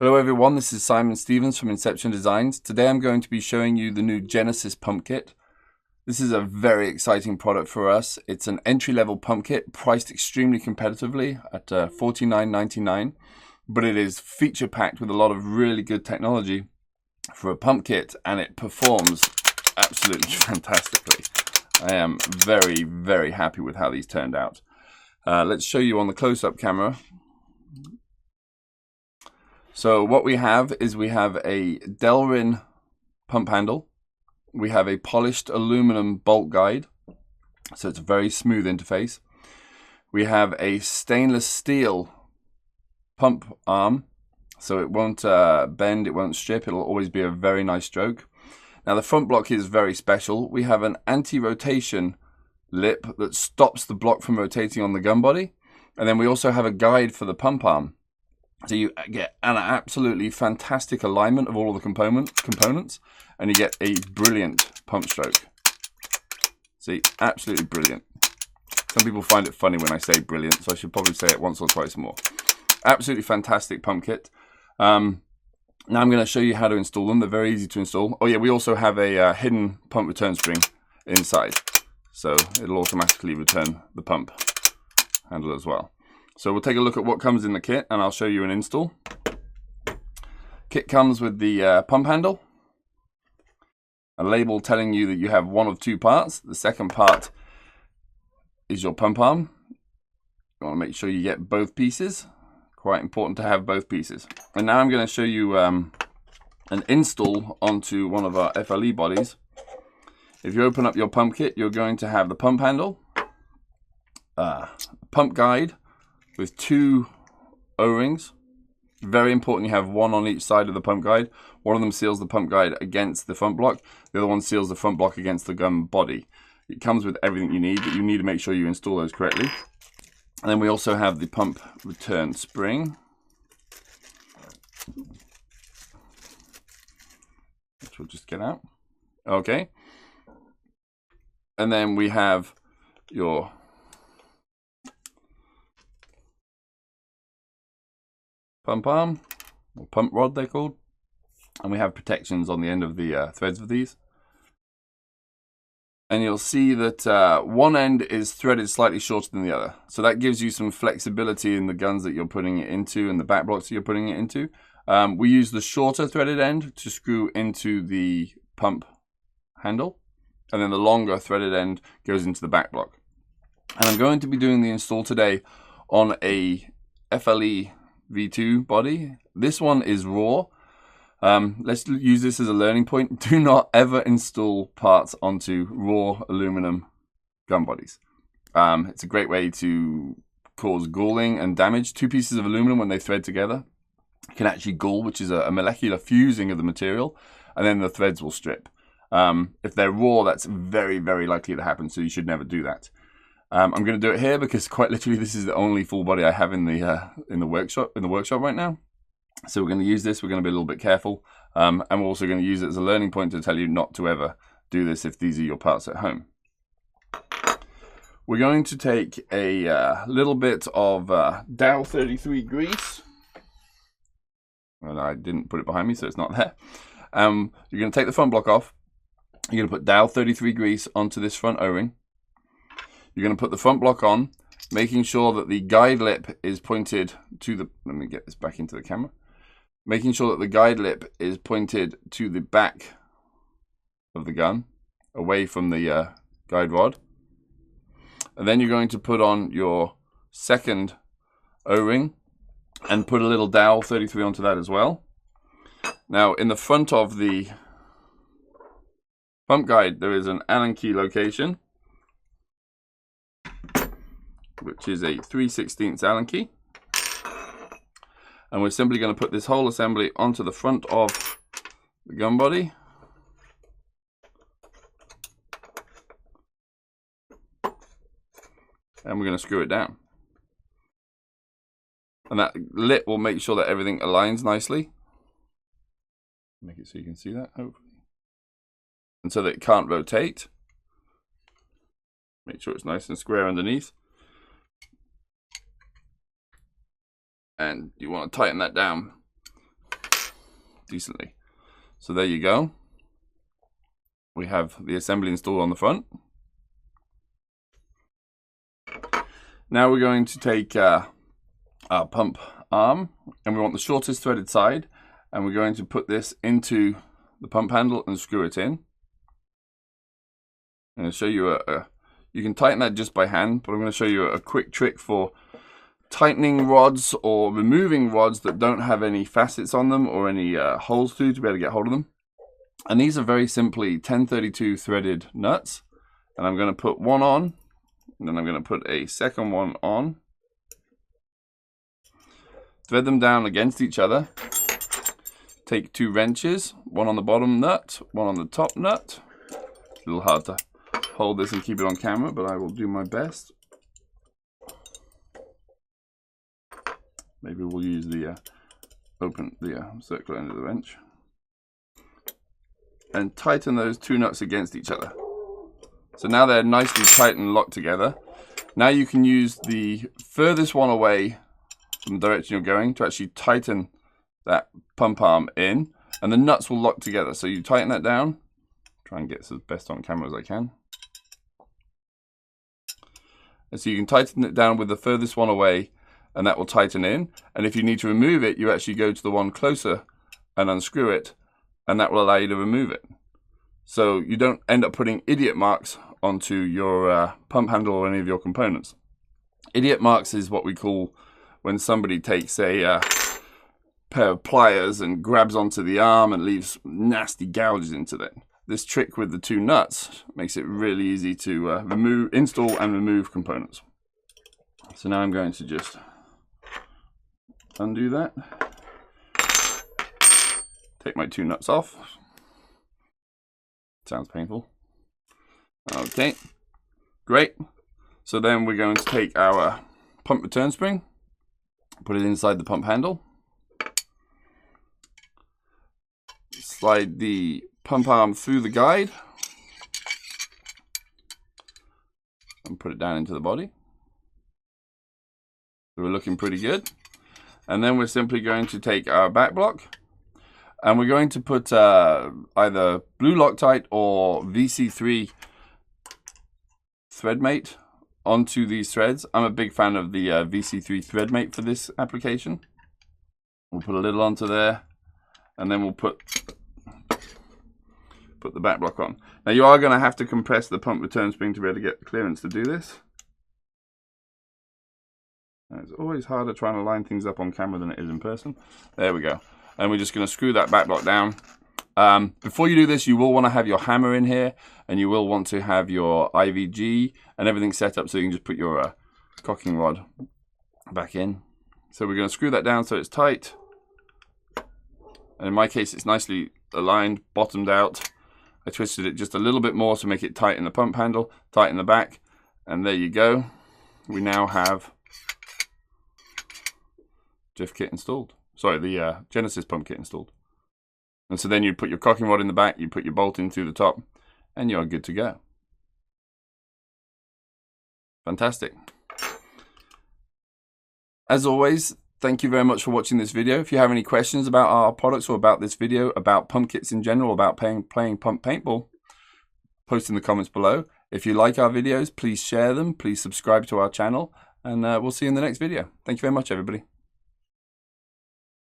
Hello everyone, this is Simon Stevens from Inception Designs. Today I'm going to be showing you the new Genesis pump kit. This is a very exciting product for us. It's an entry-level pump kit priced extremely competitively at $49.99, but it is feature-packed with a lot of really good technology for a pump kit, and it performs absolutely fantastically. I am very, very happy with how these turned out. Let's show you on the close-up camera. So what we have is we have a delrin pump handle. We have a polished aluminum bolt guide, so it's a very smooth interface. We have a stainless steel pump arm, so it won't bend, it won't strip, it'll always be a very nice stroke. Now the front block is very special. We have an anti-rotation lip that stops the block from rotating on the gun body, and then we also have a guide for the pump arm. So you get an absolutely fantastic alignment of all of the components, and you get a brilliant pump stroke. See, absolutely brilliant. Some people find it funny when I say brilliant, so I should probably say it once or twice more. Absolutely fantastic pump kit. Now I'm going to show you how to install them. They're very easy to install. Oh yeah, we also have a hidden pump return spring inside, so it'll automatically return the pump handle as well. So we'll take a look at what comes in the kit, and I'll show you an install. Kit comes with the pump handle, a label telling you that you have one of two parts. The second part is your pump arm. You want to make sure you get both pieces. Quite important to have both pieces. And now I'm going to show you an install onto one of our FLE bodies. If you open up your pump kit, you're going to have the pump handle, pump guide, with two O-rings. Very important you have one on each side of the pump guide. One of them seals the pump guide against the front block. The other one seals the front block against the gun body. It comes with everything you need, but you need to make sure you install those correctly. And then we also have the pump return spring, which we'll just get out. Okay. And then we have your pump arm, or pump rod they're called, and we have protections on the end of the threads of these. And you'll see that one end is threaded slightly shorter than the other, so that gives you some flexibility in the guns that you're putting it into and the back blocks that you're putting it into. We use the shorter threaded end to screw into the pump handle, and then the longer threaded end goes into the back block. And I'm going to be doing the install today on a FLE V2 body. This one is raw. Let's use this as a learning point. Do not ever install parts onto raw aluminum gun bodies. It's a great way to cause galling and damage. Two pieces of aluminum, when they thread together, can actually gall, which is a molecular fusing of the material, and then the threads will strip. If they're raw, that's very, very likely to happen, so you should never do that. I'm going to do it here because quite literally this is the only full body I have in the workshop right now. So we're going to use this. We're going to be a little bit careful, and we're also going to use it as a learning point to tell you not to ever do this if these are your parts at home. We're going to take a little bit of Dow 33 grease, and I didn't put it behind me, so it's not there. You're going to take the front block off. You're going to put Dow 33 grease onto this front O-ring. You're going to put the front block on, making sure that the guide lip is pointed to the... Let me get this back into the camera. Making sure that the guide lip is pointed to the back of the gun, away from the guide rod. And then you're going to put on your second O-ring and put a little Dow 33 onto that as well. Now, in the front of the pump guide, there is an Allen key location, which is a 3/16 Allen key. And we're simply going to put this whole assembly onto the front of the gun body. And we're going to screw it down. And that lip will make sure that everything aligns nicely. Make it so you can see that, hopefully. And so that it can't rotate. Make sure it's nice and square underneath. And you want to tighten that down decently. So there you go. We have the assembly installed on the front. Now we're going to take our pump arm, and we want the shortest threaded side, and we're going to put this into the pump handle and screw it in. I'm going to show you you can tighten that just by hand, but I'm going to show you a quick trick for tightening rods or removing rods that don't have any facets on them or any holes to be able to get hold of them. And these are very simply 1032 threaded nuts, and I'm going to put one on, and then I'm going to put a second one on. Thread them down against each other. Take 2 wrenches, one on the bottom nut, one on the top nut. It's a little hard to hold this and keep it on camera, but I will do my best. Maybe we'll use the circular end of the wrench. And tighten those 2 nuts against each other. So now they're nicely tight and locked together. Now you can use the furthest one away from the direction you're going to actually tighten that pump arm in, and the nuts will lock together. So you tighten that down. Try and get this as best on camera as I can. And so you can tighten it down with the furthest one away, and that will tighten in. And if you need to remove it, you actually go to the one closer and unscrew it, and that will allow you to remove it. So you don't end up putting idiot marks onto your pump handle or any of your components. Idiot marks is what we call when somebody takes a pair of pliers and grabs onto the arm and leaves nasty gouges into it. This trick with the 2 nuts makes it really easy to install and remove components. So now I'm going to just undo that. Take my 2 nuts off. Sounds painful. Okay, great. So then we're going to take our pump return spring, put it inside the pump handle, slide the pump arm through the guide, and put it down into the body. So we're looking pretty good. And then we're simply going to take our back block, and we're going to put either blue Loctite or VC3 threadmate onto these threads. I'm a big fan of the VC3 threadmate for this application. We'll put a little onto there, and then we'll put the back block on. Now you are going to have to compress the pump return spring to be able to get the clearance to do this. And it's always harder trying to line things up on camera than it is in person. There we go. And we're just going to screw that back block down. Before you do this, you will want to have your hammer in here, and you will want to have your IVG and everything set up so you can just put your cocking rod back in. So we're going to screw that down so it's tight. And in my case, it's nicely aligned, bottomed out. I twisted it just a little bit more to make it tight in the pump handle, tight in the back, and there you go. We now have Jiff kit installed. Sorry, the Genesis pump kit installed. And so then you put your cocking rod in the back, you put your bolt in through the top, and you're good to go. Fantastic. As always, thank you very much for watching this video. If you have any questions about our products or about this video, about pump kits in general, about playing pump paintball, post in the comments below. If you like our videos, please share them, please subscribe to our channel, and we'll see you in the next video. Thank you very much, everybody.